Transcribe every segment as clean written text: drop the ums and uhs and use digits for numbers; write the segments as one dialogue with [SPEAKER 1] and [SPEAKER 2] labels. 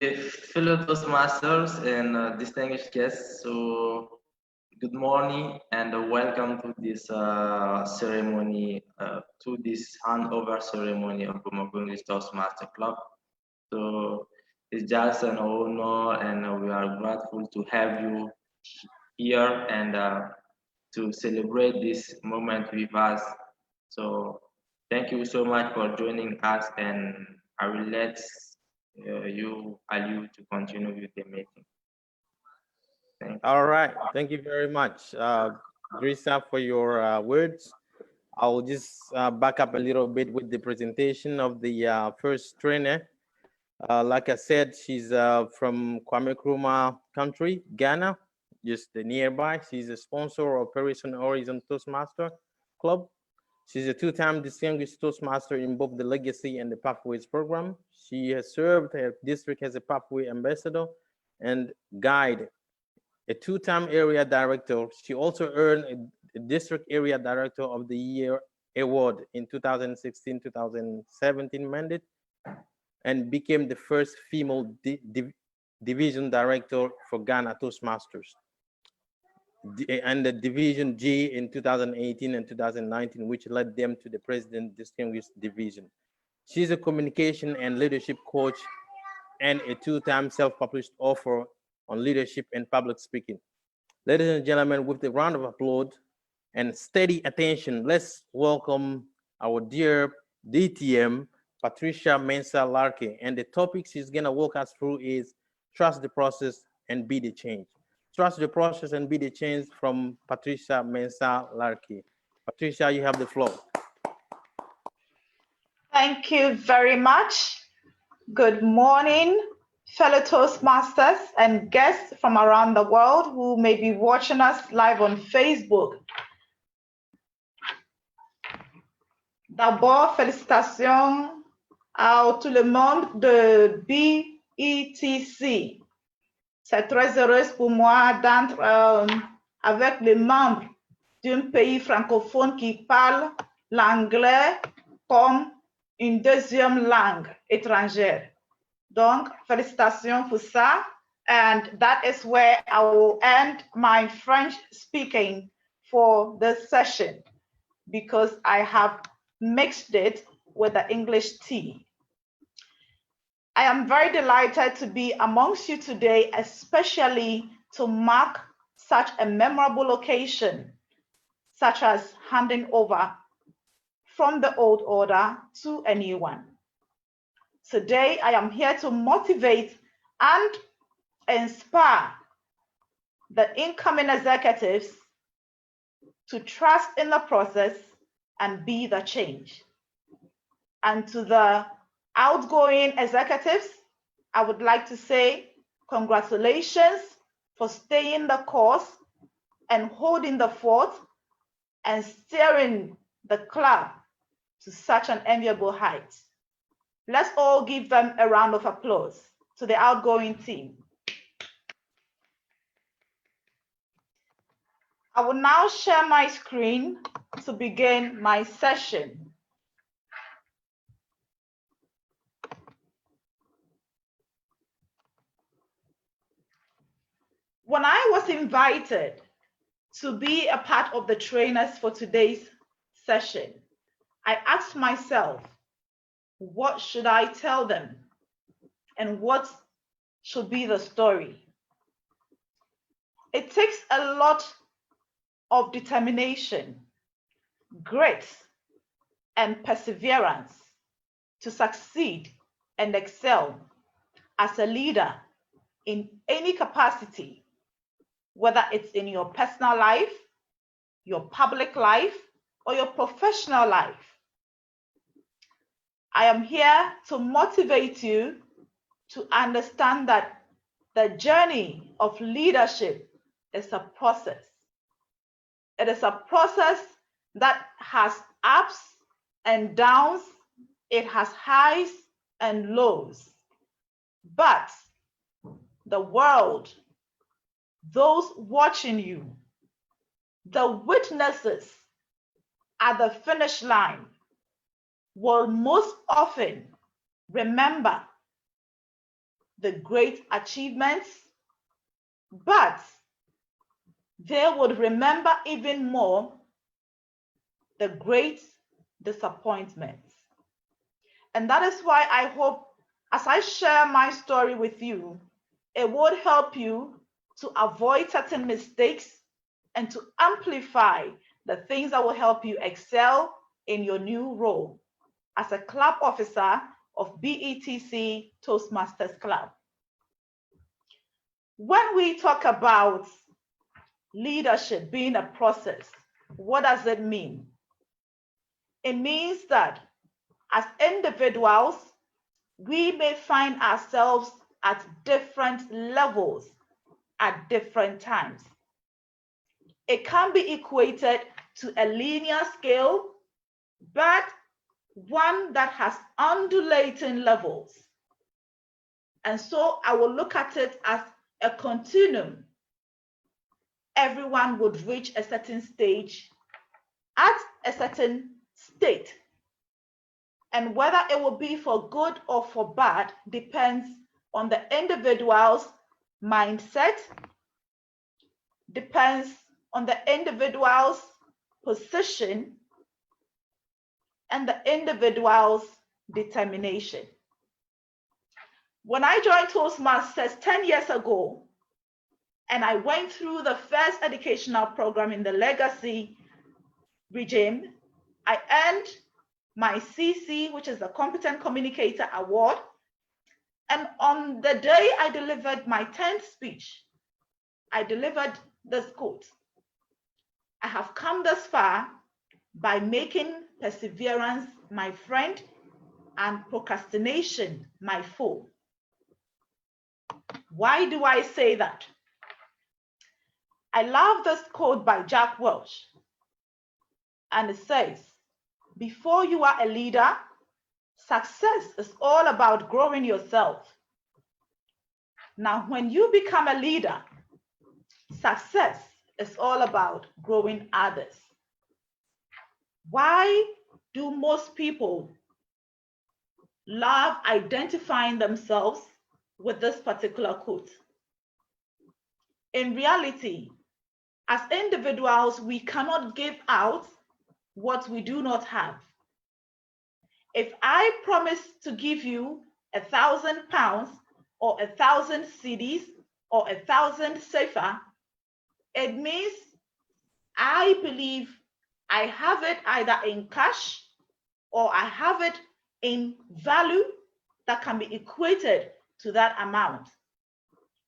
[SPEAKER 1] Fellow Toastmasters and distinguished guests, so good morning and welcome to this ceremony, to this handover ceremony of Bamako English Toastmaster Club. So it's just an honor and we are grateful to have you here and to celebrate this moment with us. So thank you so much for joining us and I will let Ali, to continue with the meeting.
[SPEAKER 2] All right. Thank you very much, Drisa, for your words. I'll just back up a little bit with the presentation of the first trainer. Like I said, she's from Kwame Nkrumah country, Ghana, just nearby. She's a sponsor of Operation Horizon Toastmaster Club. She's a two-time distinguished Toastmaster in both the Legacy and the Pathways program. She has served her district as a Pathway ambassador and guide, a two-time area director. She also earned a district area director of the year award in 2016-2017 mandate and became the first female division director for Ghana Toastmasters and the Division G in 2018 and 2019, which led them to the President Distinguished Division. She's a communication and leadership coach and a two-time self-published author on leadership and public speaking. Ladies and gentlemen, with a round of applause and steady attention, let's welcome our dear DTM, Patricia Mensah Larkey. And the topic she's gonna walk us through is trust the process and be the change. Trust the process and be the change from Patricia Mensah Larkey. Patricia, you have the floor.
[SPEAKER 3] Thank you very much. Good morning, fellow Toastmasters and guests from around the world who may be watching us live on Facebook. D'abord, félicitations à tout le monde de BETC. C'est très heureuse pour moi d'être avec les membres d'un pays francophone qui parle l'anglais comme une deuxième langue étrangère. Donc, félicitations pour ça. And that is where I will end my French speaking for this session because I have mixed it with the English tea. I am very delighted to be amongst you today, especially to mark such a memorable occasion, such as handing over from the old order to a new one. Today, I am here to motivate and inspire the incoming executives to trust in the process and be the change. And to the outgoing executives, I would like to say congratulations for staying the course and holding the fort and steering the club to such an enviable height. Let's all give them a round of applause to the outgoing team. I will now share my screen to begin my session. When I was invited to be a part of the trainers for today's session, I asked myself, what should I tell them? And what should be the story? It takes a lot of determination, grit, and perseverance to succeed and excel as a leader in any capacity, whether it's in your personal life, your public life, or your professional life. I am here to motivate you to understand that the journey of leadership is a process. It is a process that has ups and downs. It has highs and lows. But the world, those watching you, the witnesses at the finish line will most often remember the great achievements, but they would remember even more the great disappointments. And that is why I hope, as I share my story with you, it would help you to avoid certain mistakes and to amplify the things that will help you excel in your new role as a club officer of BETC Toastmasters Club. When we talk about leadership being a process, what does it mean? It means that as individuals, we may find ourselves at different levels at different times. It can be equated to a linear scale, but one that has undulating levels. And so I will look at it as a continuum. Everyone would reach a certain stage at a certain state. And whether it will be for good or for bad depends on the individual's mindset, depends on the individual's position, and the individual's determination. When I joined Toastmasters 10 years ago, and I went through the first educational program in the legacy regime, I earned my CC, which is the Competent Communicator Award. And on the day I delivered my 10th speech, I delivered this quote: I have come this far by making perseverance my friend and procrastination my foe. Why do I say that? I love this quote by Jack Welch, and it says, before you are a leader, success is all about growing yourself. Now, when you become a leader, success is all about growing others. Why do most people love identifying themselves with this particular quote? In reality, as individuals, we cannot give out what we do not have. If I promise to give you £1,000 or 1,000 CDs or 1,000 CFA, it means I believe I have it either in cash or I have it in value that can be equated to that amount.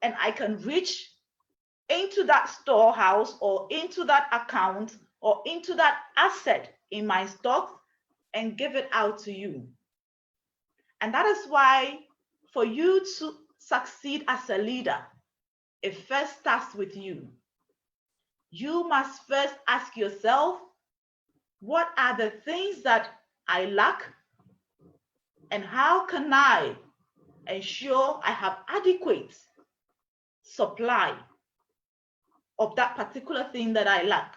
[SPEAKER 3] And I can reach into that storehouse or into that account or into that asset in my stock and give it out to you. And that is why for you to succeed as a leader, it first starts with you. You must first ask yourself, what are the things that I lack? And how can I ensure I have adequate supply of that particular thing that I lack?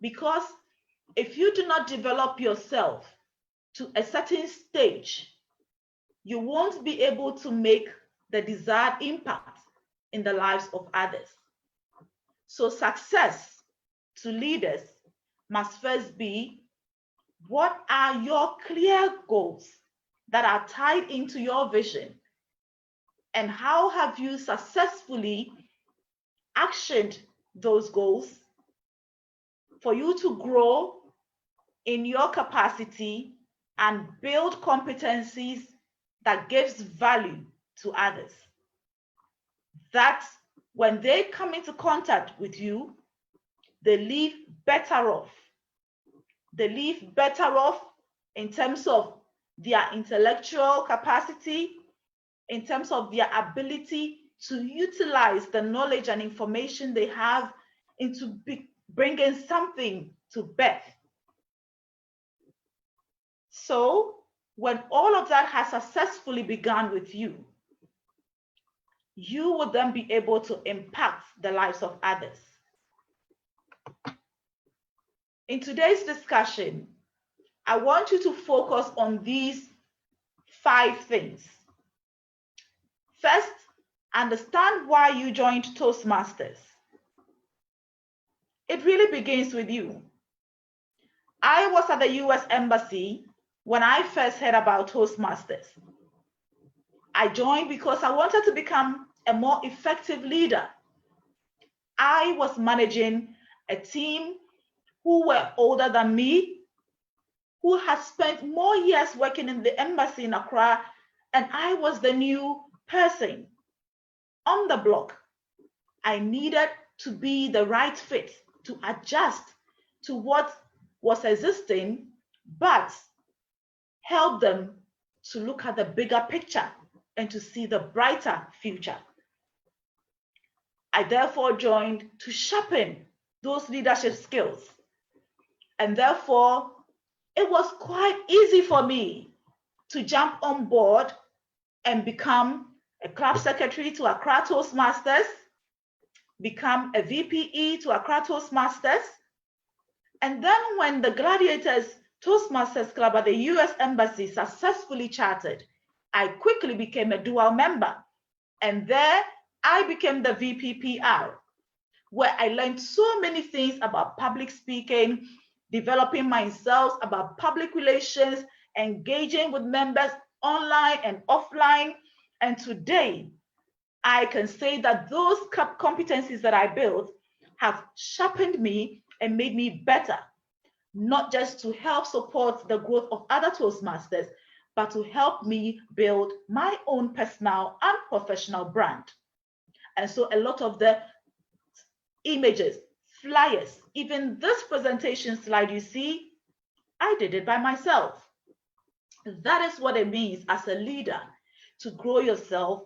[SPEAKER 3] Because if you do not develop yourself to a certain stage, you won't be able to make the desired impact in the lives of others. So success to leaders must first be, what are your clear goals that are tied into your vision? And how have you successfully actioned those goals for you to grow in your capacity and build competencies that gives value to others? That when they come into contact with you, they leave better off. They leave better off in terms of their intellectual capacity, in terms of their ability to utilize the knowledge and information they have into bringing something to birth. So when all of that has successfully begun with you, you will then be able to impact the lives of others. In today's discussion, I want you to focus on these 5 things. First, understand why you joined Toastmasters. It really begins with you. I was at the US Embassy when I first heard about Toastmasters. I joined because I wanted to become a more effective leader. I was managing a team who were older than me, who had spent more years working in the embassy in Accra, and I was the new person on the block. I needed to be the right fit to adjust to what was existing, but help them to look at the bigger picture and to see the brighter future. I therefore joined to sharpen those leadership skills. And therefore, it was quite easy for me to jump on board and become a club secretary to Accra Toastmasters, become a VPE to Accra Toastmasters. And then when the Gladiators Toastmasters Club at the US Embassy successfully chartered, I quickly became a dual member. And there I became the VPPR, where I learned so many things about public speaking, developing myself about public relations, engaging with members online and offline. And today, I can say that those competencies that I built have sharpened me and made me better, not just to help support the growth of other Toastmasters, but to help me build my own personal and professional brand. And so a lot of the images, flyers, even this presentation slide you see, I did it by myself. That is what it means as a leader, to grow yourself,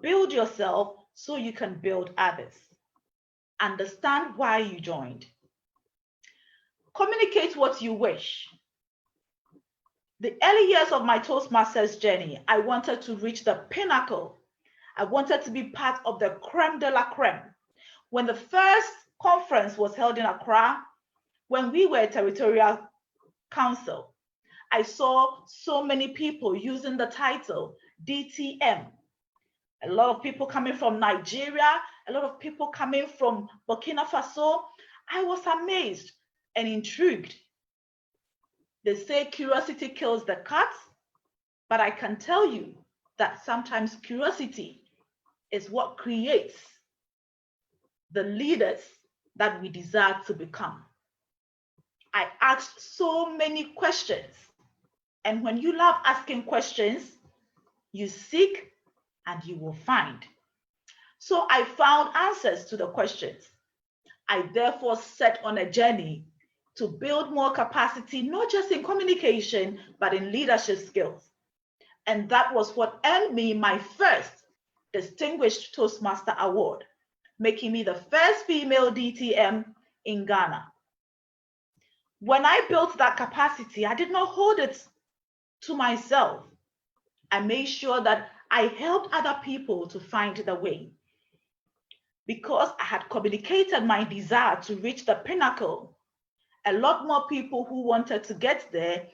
[SPEAKER 3] build yourself so you can build others. Understand why you joined. Communicate what you wish. The early years of my Toastmasters journey, I wanted to reach the pinnacle. I wanted to be part of the creme de la creme. When the first conference was held in Accra, when we were a territorial council, I saw so many people using the title DTM. A lot of people coming from Nigeria, a lot of people coming from Burkina Faso. I was amazed and intrigued. They say curiosity kills the cat, but I can tell you that sometimes curiosity is what creates the leaders that we desire to become. I asked so many questions, and when you love asking questions, you seek and you will find. So I found answers to the questions. I therefore set on a journey to build more capacity, not just in communication, but in leadership skills. And that was what earned me my first Distinguished Toastmaster Award, making me the first female DTM in Ghana. When I built that capacity, I did not hold it to myself. I made sure that I helped other people to find the way. Because I had communicated my desire to reach the pinnacle, a lot more people who wanted to get there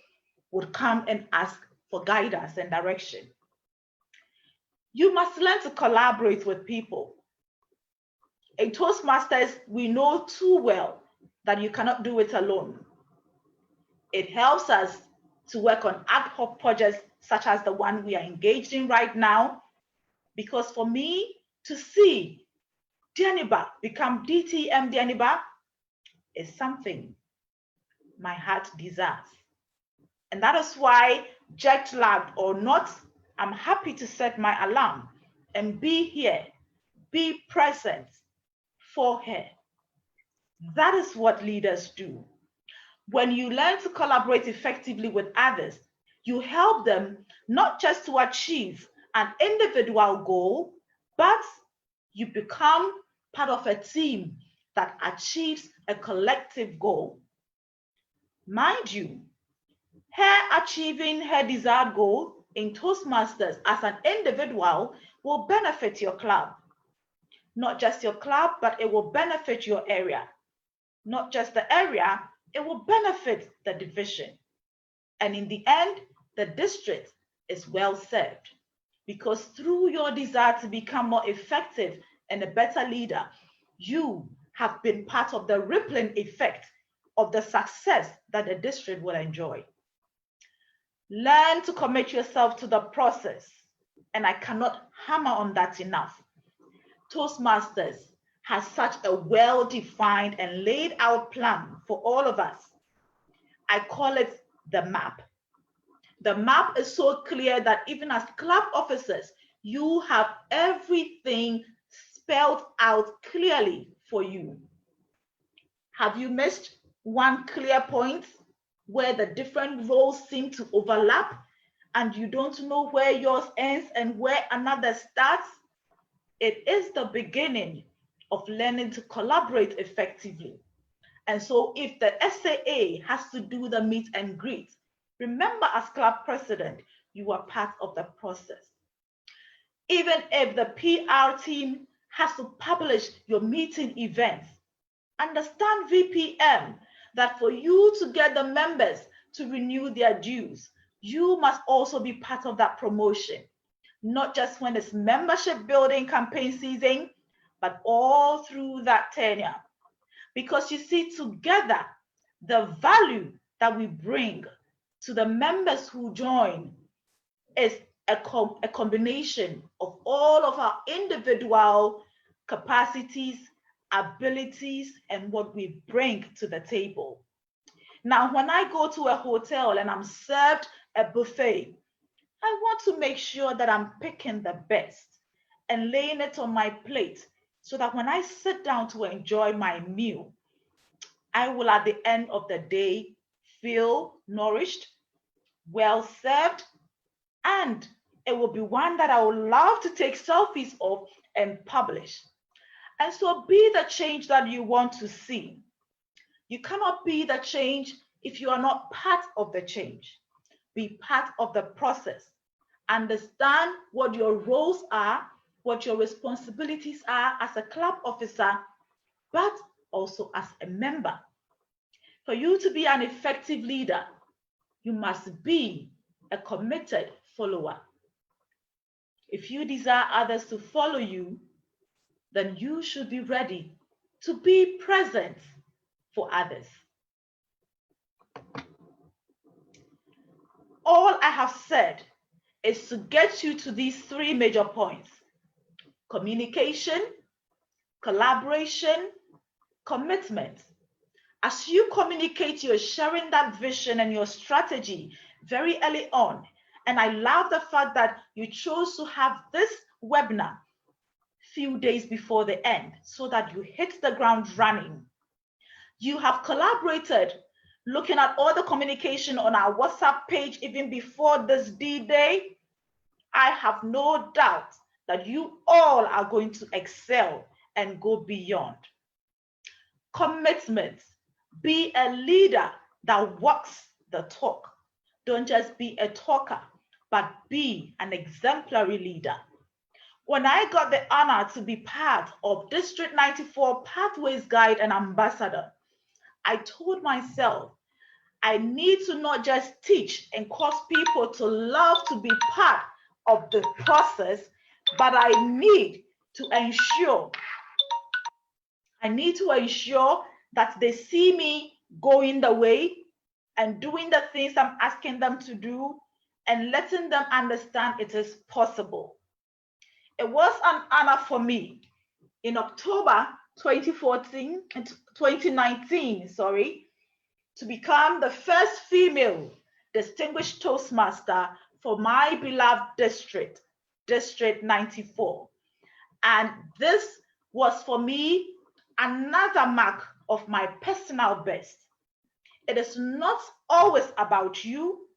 [SPEAKER 3] would come and ask for guidance and direction. You must learn to collaborate with people. In Toastmasters, we know too well that you cannot do it alone. It helps us to work on ad hoc projects such as the one we are engaged in right now, because for me to see Dianiba become DTM Dianiba is something my heart desires. And that is why, jet lagged or not, I'm happy to set my alarm and be here, be present for her. That is what leaders do. When you learn to collaborate effectively with others, you help them not just to achieve an individual goal, but you become part of a team that achieves a collective goal. Mind you, her achieving her desired goal in Toastmasters as an individual will benefit your club. Not just your club, but it will benefit your area. Not just the area, it will benefit the division. And in the end, the district is well served. because through your desire to become more effective and a better leader, you have been part of the rippling effect of the success that the district will enjoy. Learn to commit yourself to the process, and I cannot hammer on that enough. Toastmasters has such a well-defined and laid out plan for all of us. I call it the map. The map is so clear that even as club officers, you have everything spelled out clearly for you. Have you missed one clear point where the different roles seem to overlap and you don't know where yours ends and where another starts? It is the beginning of learning to collaborate effectively. And so if the SAA has to do the meet and greet, remember as club president, you are part of the process. Even if the PR team has to publish your meeting events, understand VPM that for you to get the members to renew their dues, you must also be part of that promotion, not just when it's membership building campaign season, but all through that tenure. Because you see, together, the value that we bring to the members who join is a combination of all of our individual capacities, abilities, and what we bring to the table. Now, when I go to a hotel and I'm served a buffet, I want to make sure that I'm picking the best and laying it on my plate so that when I sit down to enjoy my meal, I will at the end of the day feel nourished, well served, and it will be one that I would love to take selfies of and publish. And so be the change that you want to see. You cannot be the change if you are not part of the change. Be part of the process. Understand what your roles are, what your responsibilities are as a club officer, but also as a member. For you to be an effective leader, you must be a committed follower. If you desire others to follow you, then you should be ready to be present for others. All I have said is to get you to these three major points: communication, collaboration, commitment. As you communicate, you're sharing that vision and your strategy very early on. And I love the fact that you chose to have this webinar few days before the end so that you hit the ground running. You have collaborated, looking at all the communication on our WhatsApp page even before this D-Day. I have no doubt that you all are going to excel and go beyond. Commitment. Be a leader that walks the talk. Don't just be a talker, but be an exemplary leader. When I got the honor to be part of District 94 Pathways Guide and Ambassador, I told myself, I need to not just teach and cause people to love to be part of the process, but I need to ensure that they see me going the way and doing the things I'm asking them to do and letting them understand it is possible. It was an honor for me in October 2019, to become the first female distinguished Toastmaster for my beloved district, District 94. And this was for me another mark of my personal best. It is not always about you.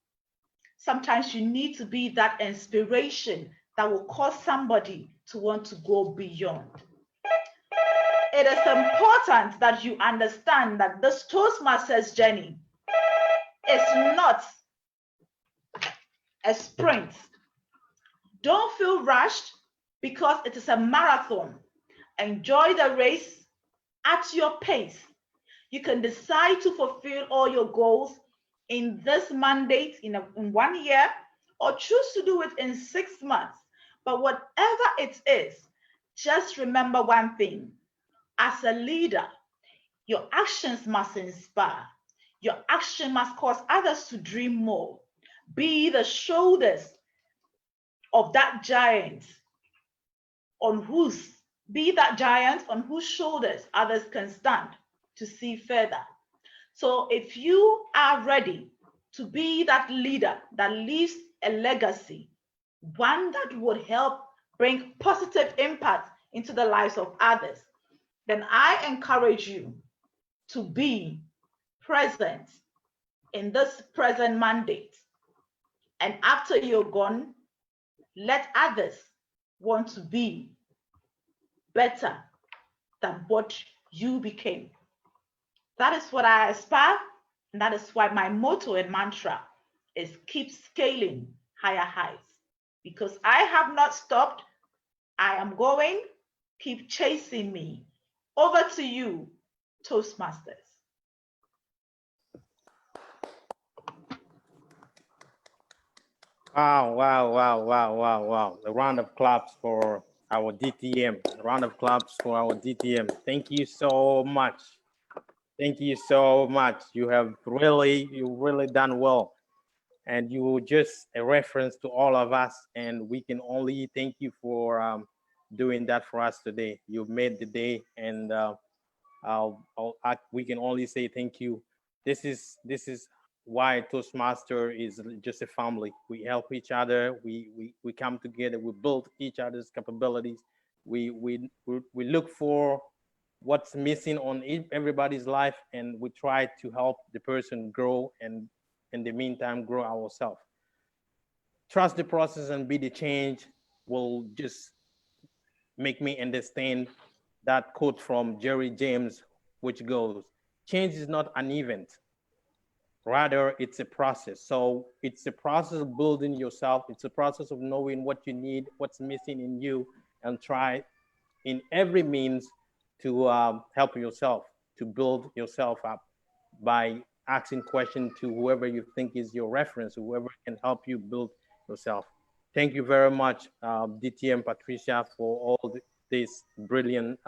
[SPEAKER 3] Sometimes you need to be that inspiration that will cause somebody to want to go beyond. It is important that you understand that this Toastmasters journey is not a sprint. Don't feel rushed because it is a marathon. Enjoy the race at your pace. You can decide to fulfill all your goals in this mandate in 1 year, or choose to do it in 6 months. But whatever it is, just remember one thing. As a leader, your actions must inspire. Your action must cause others to dream more. Be the shoulders of that giant be that giant on whose shoulders others can stand to see further. So if you are ready to be that leader that leaves a legacy, one that would help bring positive impact into the lives of others, then I encourage you to be present in this present mandate. And after you're gone, let others want to be better than what you became. That is what I aspire, and that is why my motto and mantra is keep scaling higher heights. Because I have not stopped, I am going, keep chasing me. Over to you, Toastmasters.
[SPEAKER 2] Wow, wow, wow, wow, wow, wow. A round of claps for our DTM. A round of claps for our DTM. Thank you so much. Thank you so much. You really done well. And you were just a reference to all of us. And we can only thank you for doing that for us today. You've made the day, and we can only say thank you. This is why Toastmaster is just a family. We help each other. We come together. We build each other's capabilities. We look for what's missing on everybody's life, and we try to help the person grow, and in the meantime grow ourselves. Trust the process and be the change will just make me understand that quote from Jerry James, which goes, change is not an event, rather it's a process. So it's a process of building yourself. It's a process of knowing what you need, what's missing in you, and try in every means to help yourself, to build yourself up by asking questions to whoever you think is your reference, whoever can help you build yourself. Thank you very much, DTM Patricia, for all this brilliant